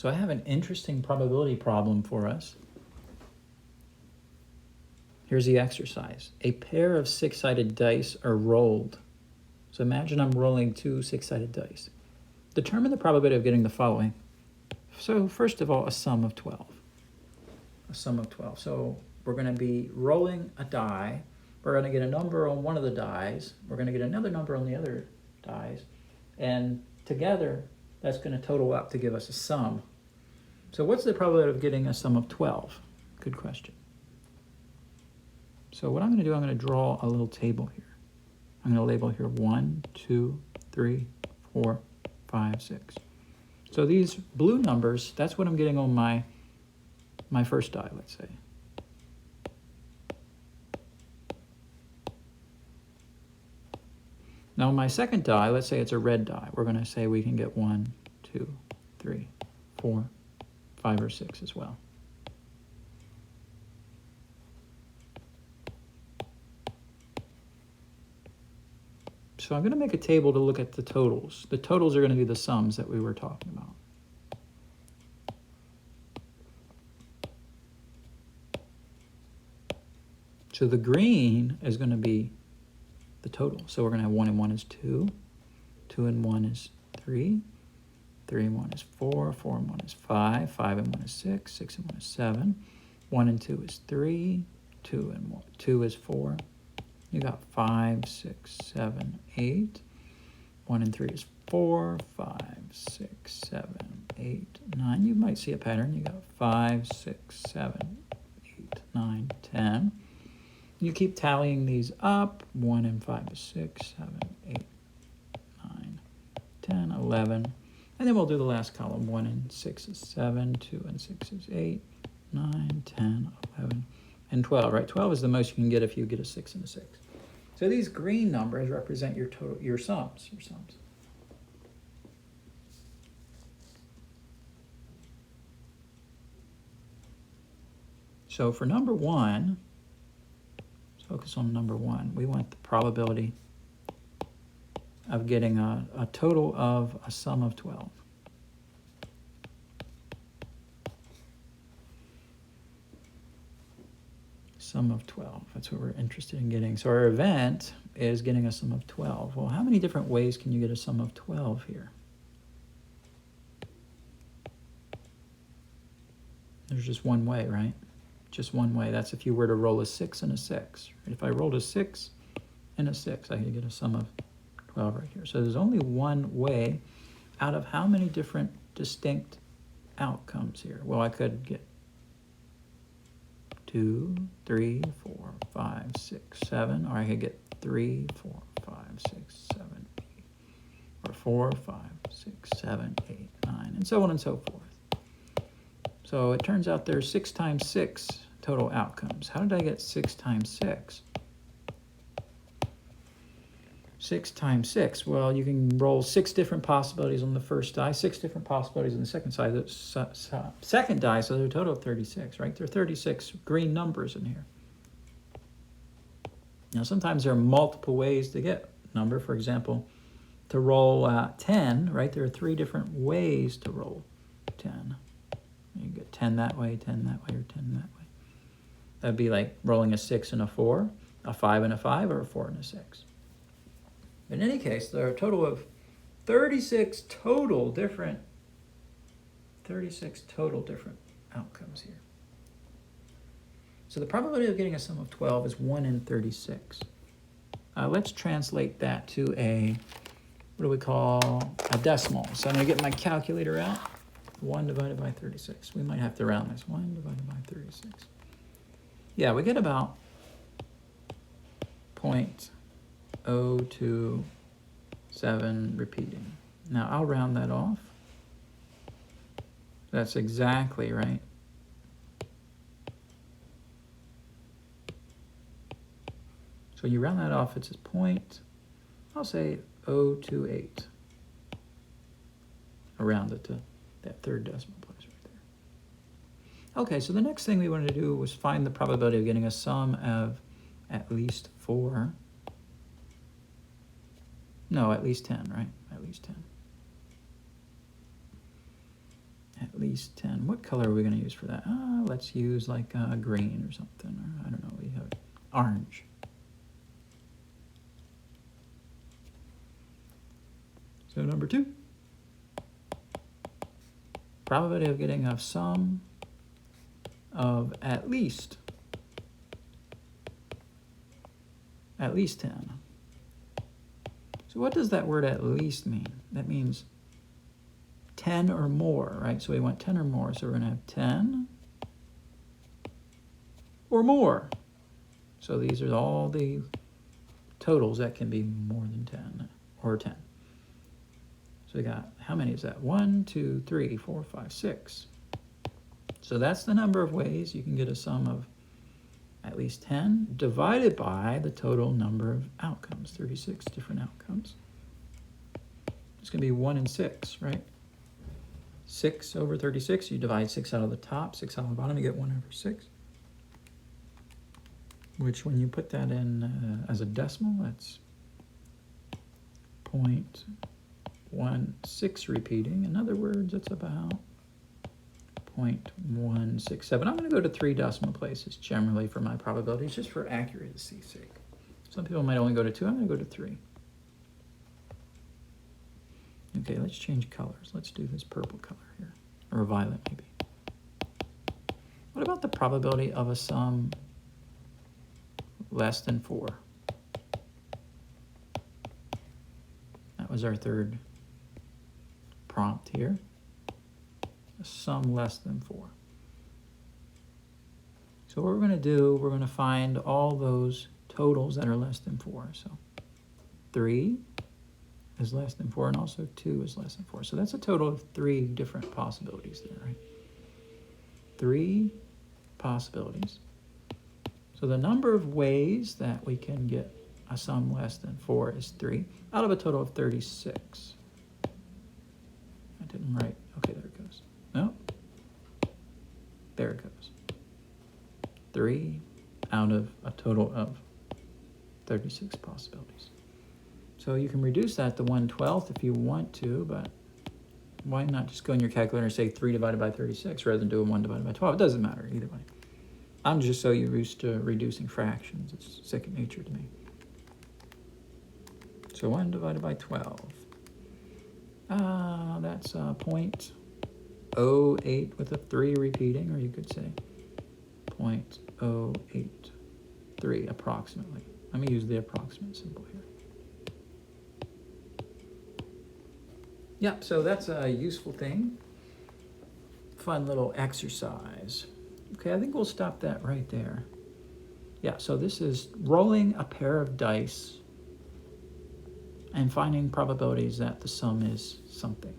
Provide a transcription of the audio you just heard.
So I have an interesting probability problem for us. Here's the exercise. A pair of six-sided dice are rolled. So imagine I'm rolling two six-sided dice. Determine the probability of getting the following. So first of all, a sum of 12. A sum of 12. So we're going to be rolling a die. We're going to get a number on one of the dies. We're going to get another number on the other dies. And together, that's going to total up to give us a sum. So what's the probability of getting a sum of 12? Good question. So what I'm going to do, I'm going to draw a little table here. I'm going to label here 1, 2, 3, 4, 5, 6. So these blue numbers, that's what I'm getting on my first die, let's say. Now on my second die, let's say it's a red die. We're going to say we can get 1, 2, 3, 4, 5, or 6 as well. So I'm going to make a table to look at the totals. The totals are going to be the sums that we were talking about. So the green is going to be the total. So we're going to have 1 and 1 is 2, 2 and 1 is 3, 3 and 1 is 4, 4 and 1 is 5, 5 and 1 is 6, 6 and 1 is 7, 1 and 2 is 3, 2 and 1, 2 is 4. You got 5, 6, 7, 8. 1 and 3 is 4, 5, 6, 7, 8, 9. You might see a pattern. You got 5, 6, 7, 8, 9, 10. You keep tallying these up. 1 and 5 is 6, 7, 8, 9, 10, 11. And then we'll do the last column. 1 and 6 is 7, 2 and 6 is 8, 9, 10, 11, and 12, right? 12 is the most you can get if you get a 6 and a 6. So these green numbers represent your total, your sums. So for number 1, let's focus on number 1. We want the probability of getting a total of a sum of 12. Sum of 12, that's what we're interested in getting. So our event is getting a sum of 12. Well, how many different ways can you get a sum of 12 here? There's just one way, right? Just one way. That's if you were to roll a 6 and a 6. If I rolled a 6 and a 6, I could get a sum of 12 right here. So there's only one way out of how many different distinct outcomes here? Well, I could get 2, 3, 4, 5, 6, 7, or I could get 3, 4, 5, 6, 7, 8, or 4, 5, 6, 7, 8, 9, and so on and so forth. So it turns out there's 6 times 6 total outcomes. How did I get 6 times 6? 6 times 6, well, you can roll 6 different possibilities on the first die, 6 different possibilities on the second second die, so there's a total of 36, right? There are 36 green numbers in here. Now, sometimes there are multiple ways to get a number. For example, to roll 10, right? There are 3 different ways to roll 10. You can get 10 that way, 10 that way, or 10 that way. That'd be like rolling a 6 and a 4, a 5 and a 5, or a 4 and a 6. In any case, there are a total of 36 total different outcomes here. So the probability of getting a sum of 12 is 1 in 36. Let's translate that to a, what do we call, a decimal. So I'm going to get my calculator out. 1 divided by 36. We might have to round this. 1 divided by 36. Yeah, we get about 0.027 repeating. Now I'll round that off. That's exactly right. So you round that off, it's a point, I'll say 028. I'll round it to that third decimal place right there. Okay, so the next thing we wanted to do was find the probability of getting a sum of at least 4. No, at least 10, right? At least 10. At At least 10. What color are we going to use for that? Let's use like green or something. Or I don't know. We have orange. So number 2. Probability of getting a sum of at least 10. So what does that word at least mean? That means 10 or more, right? So we want 10 or more. So we're going to have 10 or more. So these are all the totals that can be more than 10 or 10. So we got, how many is that? 1, 2, 3, 4, 5, 6. So that's the number of ways you can get a sum of at least 10 divided by the total number of outcomes, 36 different outcomes. It's going to be 1 and 6, right? 6 over 36, you divide 6 out of the top, 6 out of the bottom, you get 1 over 6. Which when you put that in as a decimal, that's 0.16 repeating. In other words, it's about 0.167. I'm going to go to 3 decimal places generally for my probabilities, just for accuracy's sake. Some people might only go to 2. I'm going to go to 3. Okay, let's change colors. Let's do this purple color here, or violet maybe. What about the probability of a sum less than 4? That was our third prompt here. A sum less than 4. So what we're going to do, we're going to find all those totals that are less than 4. So 3 is less than 4, and also 2 is less than 4. So that's a total of 3 different possibilities there, right? 3 possibilities. So the number of ways that we can get a sum less than 4 is 3, out of a total of 36. I didn't write. Okay, there it goes. No. There it goes. 3 out of a total of 36 possibilities. So you can reduce that to 1/12 if you want to, but why not just go in your calculator and say 3 divided by 36 rather than doing 1 divided by 12? It doesn't matter either way. I'm just so used to reducing fractions. It's second nature to me. So 1 divided by 12. That's 0.08 with a 3 repeating, or you could say 0.083 approximately. Let me use the approximate symbol here. Yeah, so that's a useful thing. Fun little exercise. Okay, I think we'll stop that right there. Yeah, so this is rolling a pair of dice and finding probabilities that the sum is something.